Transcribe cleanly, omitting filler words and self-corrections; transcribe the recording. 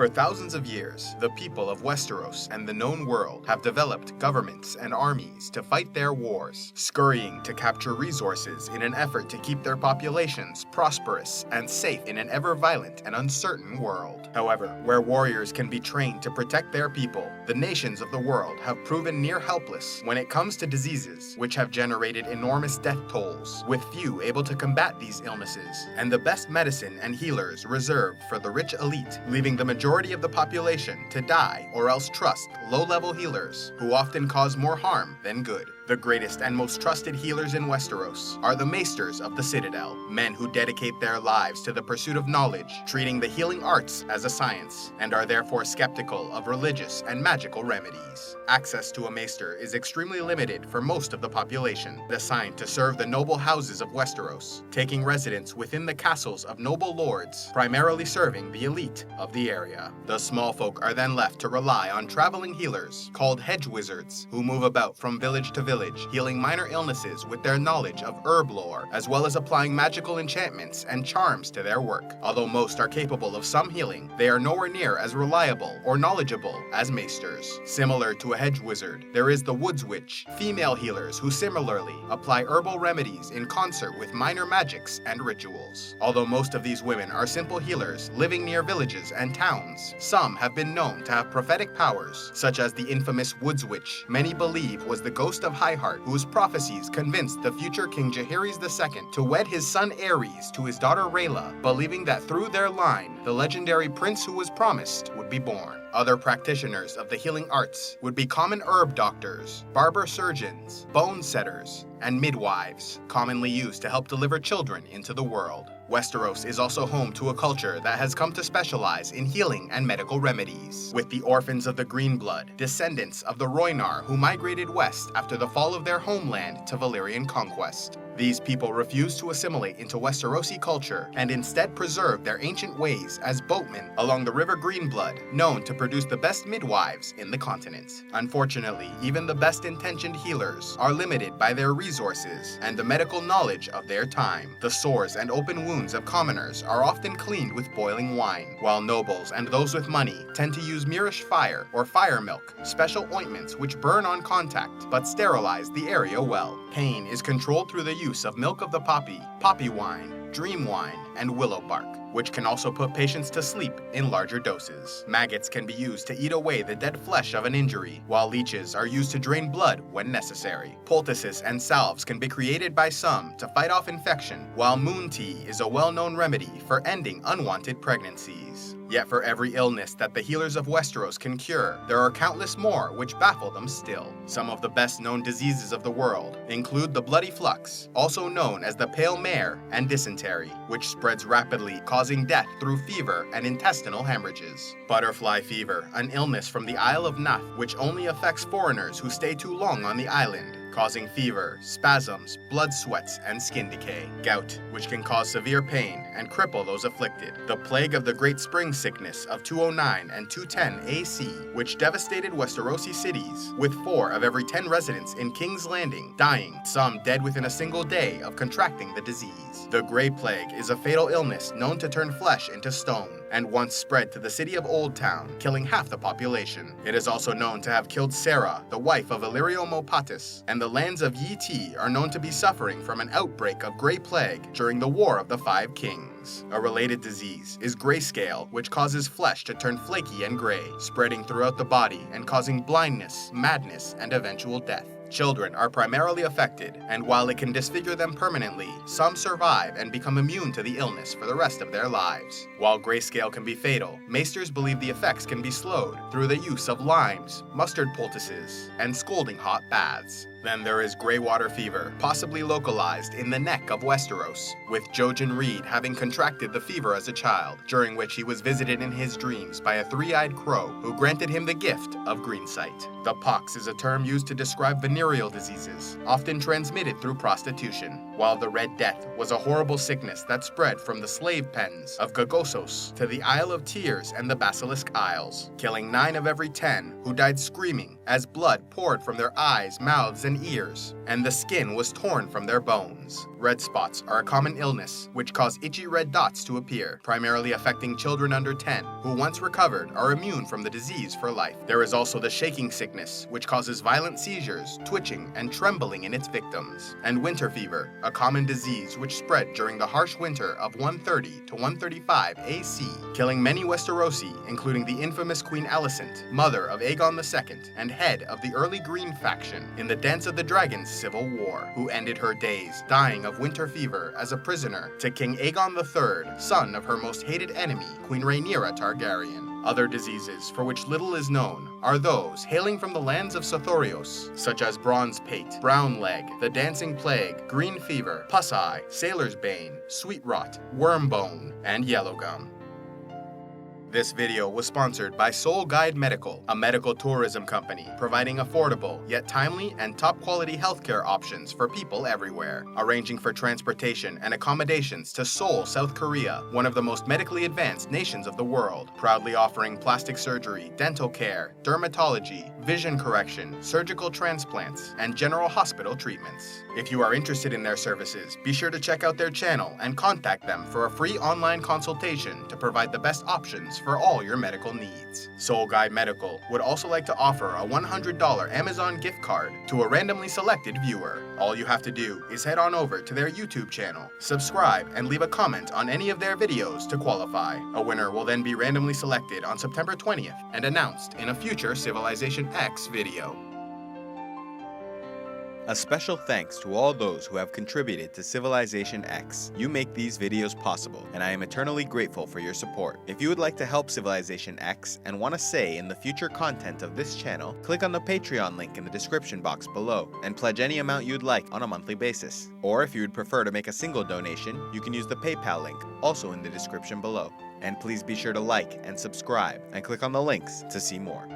For thousands of years, the people of Westeros and the known world have developed governments and armies to fight their wars, scurrying to capture resources in an effort to keep their populations prosperous and safe in an ever-violent and uncertain world. However, where warriors can be trained to protect their people, the nations of the world have proven near helpless when it comes to diseases which have generated enormous death tolls, with few able to combat these illnesses, and the best medicine and healers reserved for the rich elite, leaving the majority of the population to die or else trust low-level healers who often cause more harm than good. The greatest and most trusted healers in Westeros are the Maesters of the Citadel, men who dedicate their lives to the pursuit of knowledge, treating the healing arts as a science, and are therefore skeptical of religious and magical remedies. Access to a Maester is extremely limited for most of the population, assigned to serve the noble houses of Westeros, taking residence within the castles of noble lords, primarily serving the elite of the area. The small folk are then left to rely on traveling healers, called hedge wizards, who move about from village to village, healing minor illnesses with their knowledge of herb lore, as well as applying magical enchantments and charms to their work. Although most are capable of some healing, they are nowhere near as reliable or knowledgeable as maesters. Similar to a hedge wizard, there is the woods witch, female healers who similarly apply herbal remedies in concert with minor magics and rituals. Although most of these women are simple healers living near villages and towns, some have been known to have prophetic powers, such as the infamous woods witch many believe was the ghost of Highheart, whose prophecies convinced the future King Jaehaerys II to wed his son Aerys to his daughter Rhaella, believing that through their line, the legendary prince who was promised would be born. Other practitioners of the healing arts would be common herb doctors, barber surgeons, bone setters, and midwives, commonly used to help deliver children into the world. Westeros is also home to a culture that has come to specialize in healing and medical remedies, with the orphans of the Greenblood, descendants of the Rhoynar who migrated west after the fall of their homeland to Valyrian conquest. These people refused to assimilate into Westerosi culture and instead preserved their ancient ways as boatmen along the river Greenblood, known to produce the best midwives in the continent. Unfortunately, even the best-intentioned healers are limited by their resources and the medical knowledge of their time. The sores and open wounds of commoners are often cleaned with boiling wine, while nobles and those with money tend to use Mirish fire or fire milk, special ointments which burn on contact but sterilize the area well. Pain is controlled through the use of milk of the poppy wine, dream wine, and willow bark, which can also put patients to sleep in larger doses. Maggots can be used to eat away the dead flesh of an injury, while leeches are used to drain blood when necessary. Poultices and salves can be created by some to fight off infection, while moon tea is a well-known remedy for ending unwanted pregnancies. Yet for every illness that the healers of Westeros can cure, there are countless more which baffle them still. Some of the best-known diseases of the world include the bloody flux, also known as the pale mare, and dysentery, which spreads rapidly, causing death through fever and intestinal hemorrhages. Butterfly fever, an illness from the Isle of Nath which only affects foreigners who stay too long on the island, causing fever, spasms, blood sweats, and skin decay. Gout, which can cause severe pain and cripple those afflicted. The plague of the Great Spring Sickness of 209 and 210 AC, which devastated Westerosi cities, with 4 of every 10 residents in King's Landing dying, some dead within a single day of contracting the disease. The Grey Plague is a fatal illness known to turn flesh into stone, and once spread to the city of Old Town, killing half the population. It is also known to have killed Sarah, the wife of Illyrio Mopatis, and the lands of Yi Ti are known to be suffering from an outbreak of Grey Plague during the War of the Five Kings. A related disease is grayscale, which causes flesh to turn flaky and gray, spreading throughout the body and causing blindness, madness, and eventual death. Children are primarily affected, and while it can disfigure them permanently, some survive and become immune to the illness for the rest of their lives. While grayscale can be fatal, maesters believe the effects can be slowed through the use of limes, mustard poultices, and scalding hot baths. Then there is greywater fever, possibly localized in the neck of Westeros, with Jojen Reed having contracted the fever as a child, during which he was visited in his dreams by a three-eyed crow who granted him the gift of green sight. The pox is a term used to describe venereal diseases, often transmitted through prostitution, while the Red Death was a horrible sickness that spread from the slave pens of Gogossos to the Isle of Tears and the Basilisk Isles, killing 9 of every 10 who died screaming as blood poured from their eyes, mouths, and ears, and the skin was torn from their bones. Red spots are a common illness which cause itchy red dots to appear, primarily affecting children under 10, who once recovered are immune from the disease for life. There is also the shaking sickness, which causes violent seizures, twitching, and trembling in its victims. And winter fever, a common disease which spread during the harsh winter of 130 to 135 AC, killing many Westerosi, including the infamous Queen Alicent, mother of Aegon II, and head of the Early Green faction in the Dance of the Dragons Civil War, who ended her days dying of winter fever as a prisoner to King Aegon III, son of her most hated enemy, Queen Rhaenyra Targaryen. Other diseases for which little is known are those hailing from the lands of Sothorios, such as bronze pate, brown leg, the dancing plague, green fever, pus eye, sailor's bane, sweet rot, worm bone, and yellow gum. This video was sponsored by Seoul Medical, a medical tourism company providing affordable yet timely and top-quality healthcare options for people everywhere, arranging for transportation and accommodations to Seoul, South Korea, one of the most medically advanced nations of the world, proudly offering plastic surgery, dental care, dermatology, vision correction, surgical transplants, and general hospital treatments. If you are interested in their services, be sure to check out their channel and contact them for a free online consultation to provide the best options for all your medical needs. Seoul Medical would also like to offer a $100 Amazon gift card to a randomly selected viewer. All you have to do is head on over to their YouTube channel, subscribe, and leave a comment on any of their videos to qualify. A winner will then be randomly selected on September 20th and announced in a future CivilizationEx video. A special thanks to all those who have contributed to CivilizationEx. You make these videos possible, and I am eternally grateful for your support. If you would like to help CivilizationEx and want a say in the future content of this channel, click on the Patreon link in the description box below and pledge any amount you'd like on a monthly basis. Or if you would prefer to make a single donation, you can use the PayPal link, also in the description below. And please be sure to like and subscribe and click on the links to see more.